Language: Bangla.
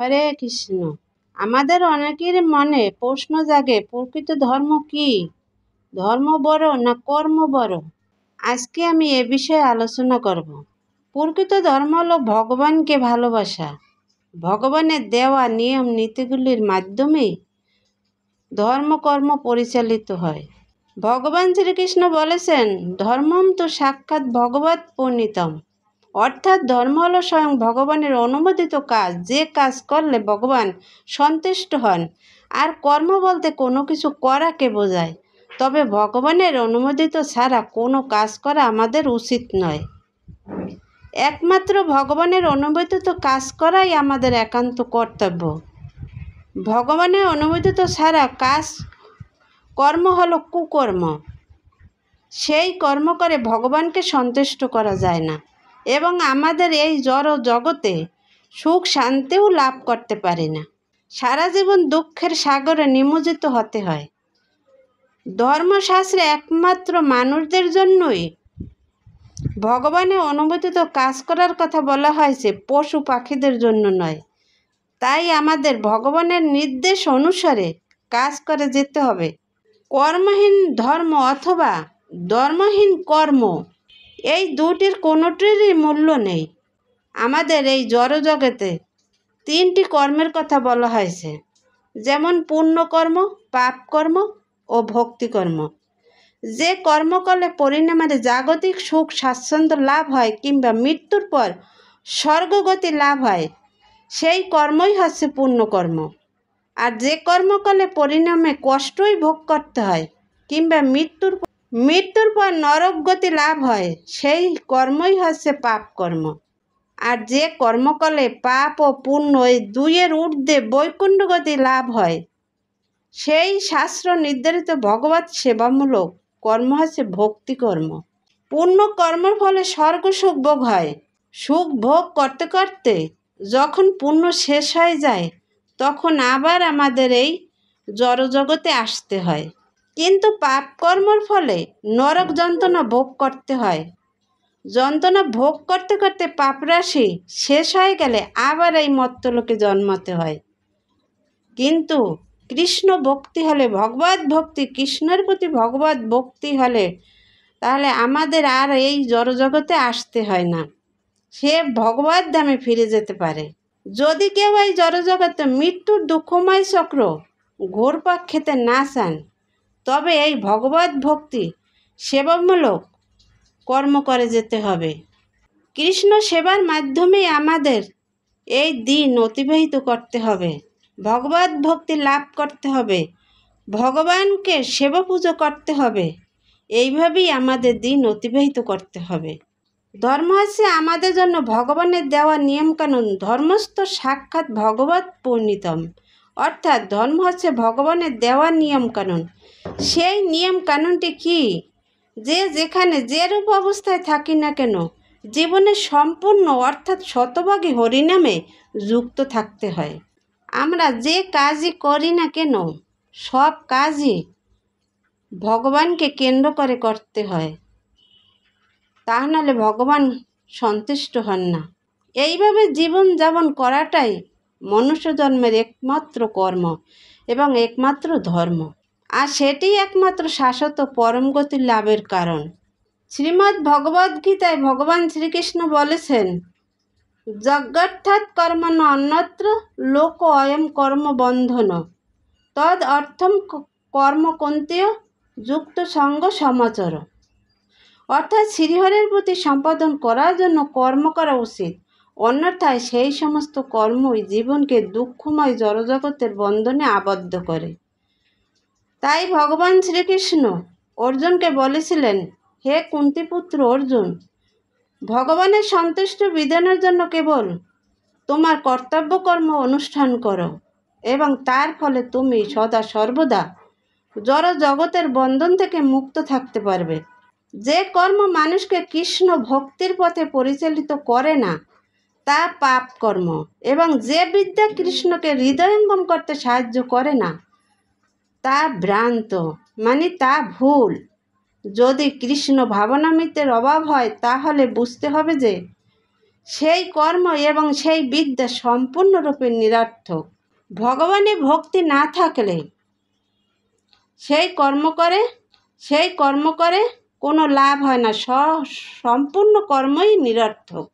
হরে কৃষ্ণ। আমাদের অনেকের মনে প্রশ্ন জাগে, প্রকৃত ধর্ম কি? ধর্ম বড় না কর্ম বড়? আজকে আমি এ বিষয়ে আলোচনা করব। প্রকৃত ধর্ম হলো ভগবানকে ভালোবাসা। ভগবানের দেওয়া নিয়ম নীতিগুলির মাধ্যমে ধর্মকর্ম পরিচালিত হয়। ভগবান শ্রীকৃষ্ণ বলেছেন, ধর্মম তো সাক্ষাৎ ভগবৎ প্রণীতম। অর্থাৎ ধর্ম হলো স্বয়ং ভগবানের অনুমোদিত কাজ, যে কাজ করলে ভগবান সন্তুষ্ট হন। আর কর্ম বলতে কোনো কিছু করাকে বোঝায়, তবে ভগবানের অনুমোদিত ছাড়া কোনো কাজ করা আমাদের উচিত নয়। একমাত্র ভগবানের অনুমোদিত কাজ করাই আমাদের একান্ত কর্তব্য। ভগবানের অনুমোদিত ছাড়া কর্ম হলো কুকর্ম। সেই কর্ম করে ভগবানকে সন্তুষ্ট করা যায় না এবং আমাদের এই জড় জগতে সুখ শান্তিও লাভ করতে পারি না। সারা জীবন দুঃখের সাগরে নিমজ্জিত হতে হয়। ধর্মশাস্ত্রে একমাত্র মানুষদের জন্যই ভগবানের অনুমোদিত কাজ করার কথা বলা হয়েছে, পশু পাখিদের জন্য নয়। তাই আমাদের ভগবানের নির্দেশ অনুসারে কাজ করে যেতে হবে। কর্মহীন ধর্ম অথবা ধর্মহীন কর্ম, এই দুটির কোনোটিরই মূল্য নেই। আমাদের এই জড়জগতে তিনটি কর্মের কথা বলা হয়েছে, যেমন পুণ্যকর্ম, পাপকর্ম ও ভক্তিকর্ম। যে কর্ম করলে পরিণামে জাগতিক সুখ স্বাচ্ছন্দ্য লাভ হয় কিংবা মৃত্যুর পর স্বর্গগতি লাভ হয়, সেই কর্মই হচ্ছে পুণ্যকর্ম। আর যে কর্ম করলে পরিণামে কষ্টই ভোগ করতে হয় কিংবা মৃত্যুর পর নরক গতি লাভ হয়, সেই কর্মই হচ্ছে পাপ কর্ম। আর যে কর্ম করলে পাপ ও পুণ্য এই দুইয়ের ঊর্ধ্বে বৈকুণ্ঠ গতি লাভ হয়, সেই শাস্ত্র নির্ধারিত ভগবৎ সেবামূলক কর্ম হচ্ছে ভক্তি কর্ম। পুণ্য কর্মের ফলে স্বর্গ সুখ ভোগ হয়। সুখ ভোগ করতে করতে যখন পুণ্য শেষ হয়ে যায়, তখন আবার আমাদের এই জড়জগতে আসতে হয়। কিন্তু পাপ কর্মের ফলে নরক যন্ত্রণা ভোগ করতে হয়। যন্ত্রণা ভোগ করতে করতে পাপরাশি শেষ হয়ে গেলে আবার এই মর্ত্যলোকে জন্মাতে হয়। কিন্তু কৃষ্ণ ভক্তি হলে, ভগবত ভক্তি, কৃষ্ণের প্রতি ভগবত ভক্তি হলে তাহলে আমাদের আর এই জড়জগতে আসতে হয় না। সে ভগবত ধামে ফিরে যেতে পারে। যদি কেউ এই জড়জগতে মৃত্যুর দুঃখময় চক্র ঘোরপাক খেতে না চান, তবে এই ভগবত ভক্তি সেবামূলক কর্ম করে যেতে হবে। কৃষ্ণ সেবার মাধ্যমে আমাদের এই দিন অতিবাহিত করতে হবে। ভগবত ভক্তি লাভ করতে হবে, ভগবানকে সেবা পুজো করতে হবে। এইভাবেই আমাদের দিন অতিবাহিত করতে হবে। ধর্ম হচ্ছে আমাদের জন্য ভগবানের দেওয়া নিয়মকানুন। ধর্মস্থ সাক্ষাৎ ভগবৎ পরিণীতম। অর্থাৎ ধর্ম হচ্ছে ভগবানের দেওয়া নিয়মকানুন। সেই নিয়মকানুনটি কি? যে যেখানে যেরূপ অবস্থায় থাকি না কেন, জীবনে সম্পূর্ণ অর্থাৎ শতভাগী হরিনামে যুক্ত থাকতে হয়। আমরা যে কাজই করি না কেন, সব কাজই ভগবানকে কেন্দ্র করে করতে হয়, তা নাহলে ভগবান সন্তুষ্ট হন না। এইভাবে জীবন যাপন করাটাই মনুষ্য জন্মের একমাত্র কর্ম এবং একমাত্র ধর্ম। আর সেটি একমাত্র শাশ্বত পরম গতি লাভের কারণ। শ্রীমদ্ ভগবদ্গীতায় ভগবান শ্রীকৃষ্ণ বলেছেন, যজ্ঞার্থাৎ কর্মণ অন্যত্র লোক অয়ম কর্ম বন্ধন তদ অর্থম কর্ম কন্তেয় যুক্ত সঙ্গ সমাচর। অর্থাৎ শ্রীহরির প্রতি সম্পাদন করার জন্য কর্ম করা উচিত, অন্যথায় সেই সমস্ত কর্মই জীবনকে দুঃখময় জড়জগতের বন্ধনে আবদ্ধ করে। তাই ভগবান শ্রীকৃষ্ণ অর্জুনকে বলেছিলেন, হে কুন্তিপুত্র অর্জুন, ভগবানের সন্তুষ্ট বিধানের জন্য কেবল তোমার কর্তব্য কর্ম অনুষ্ঠান করো এবং তার ফলে তুমি সদা সর্বদা জড় জগতের বন্ধন থেকে মুক্ত থাকতে পারবে। যে কর্ম মানুষকে কৃষ্ণ ভক্তির পথে পরিচালিত করে না, তা পাপ কর্ম, এবং যে বিদ্যা কৃষ্ণকে হৃদয়ঙ্গম করতে সাহায্য করে না, তা ভ্রান্ত, মানে তা ভুল। যদি কৃষ্ণ ভাবনামৃতের অভাব হয়, তাহলে বুঝতে হবে যে সেই কর্ম এবং সেই বিদ্যা সম্পূর্ণরূপে নিরর্থক। ভগবানে ভক্তি না থাকলে সেই কর্ম করে কোনো লাভ হয় না, সম্পূর্ণ কর্মই নিরর্থক।